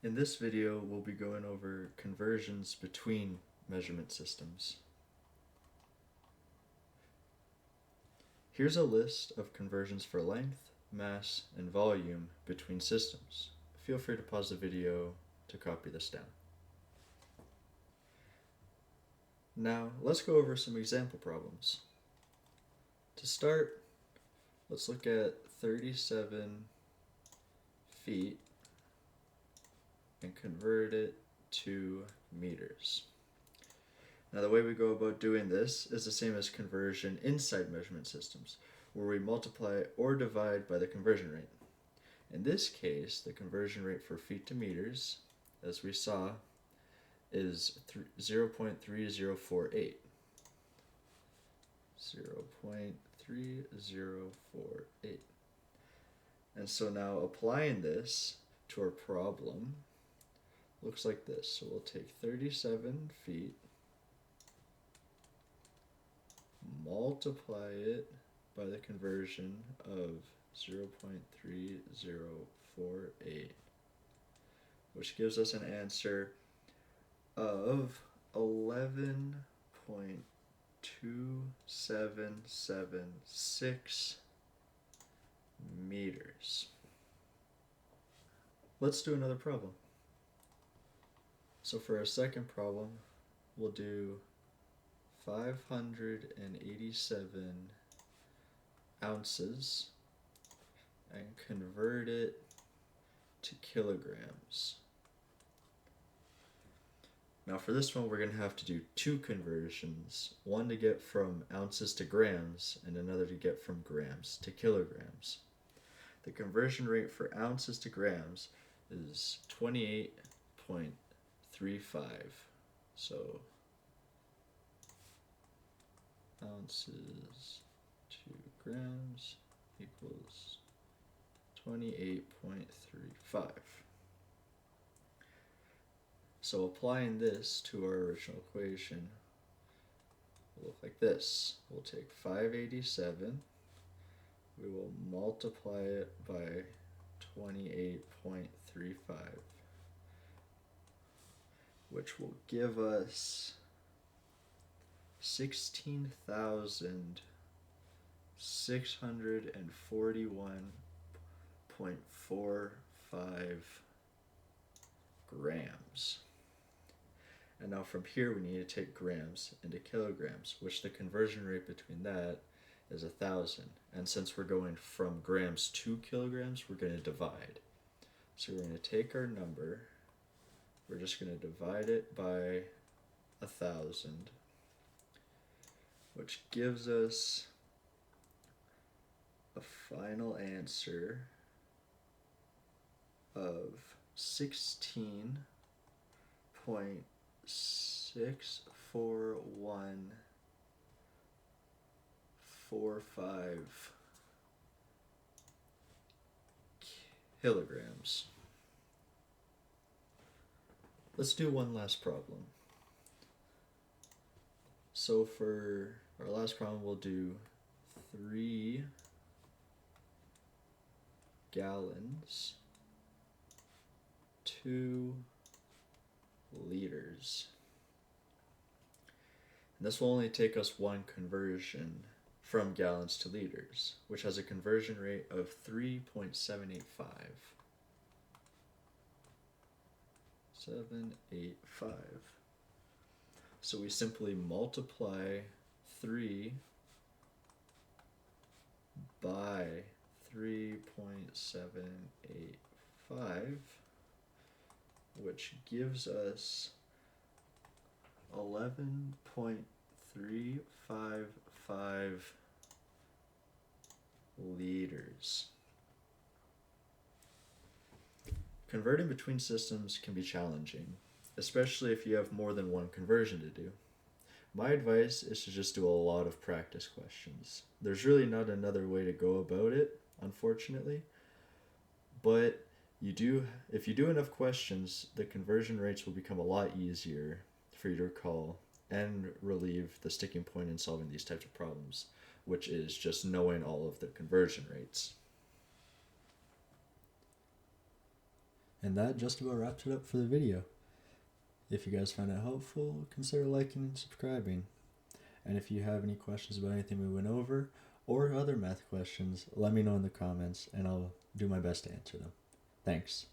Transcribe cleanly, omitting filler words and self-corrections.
In this video, we'll be going over conversions between measurement systems. Here's a list of conversions for length, mass, and volume between systems. Feel free to pause the video to copy this down. Now, let's go over some example problems. To start, let's look at 37 feet and convert it to meters. Now the way we go about doing this is the same as conversion inside measurement systems, where we multiply or divide by the conversion rate. In this case, the conversion rate for feet to meters, as we saw, is 0.3048. 0.3048. And so now applying this to our problem looks like this. So we'll take 37 feet, multiply it by the conversion of 0.3048, which gives us an answer of 11.2776 meters. Let's do another problem. So for our second problem, we'll do 587 ounces and convert it to kilograms. Now for this one, we're going to have to do two conversions, one to get from ounces to grams and another to get from grams to kilograms. The conversion rate for ounces to grams is 28.35. So ounces to grams equals 28.35. So applying this to our original equation will look like this. We'll take 587, we will multiply it by 28.35, which will give us 16,641.45 grams. And now from here we need to take grams into kilograms, which the conversion rate between that is 1,000. And since we're going from grams to kilograms, we're going to divide. So we're going to take our number, we're just going to divide it by 1,000, which gives us a final answer of 16.64145 kilograms. Let's do one last problem. So for our last problem, we'll do 3 gallons, 2 liters. And this will only take us one conversion from gallons to liters, which has a conversion rate of 3.785. 785. So we simply multiply 3 by 3.785, which gives us 11.355 liters. Converting between systems can be challenging, especially if you have more than one conversion to do. My advice is to just do a lot of practice questions. There's really not another way to go about it, unfortunately, but if you do enough questions, the conversion rates will become a lot easier for you to recall and relieve the sticking point in solving these types of problems, which is just knowing all of the conversion rates. And that just about wraps it up for the video. If you guys found it helpful, consider liking and subscribing. And if you have any questions about anything we went over, or other math questions, let me know in the comments and I'll do my best to answer them. Thanks.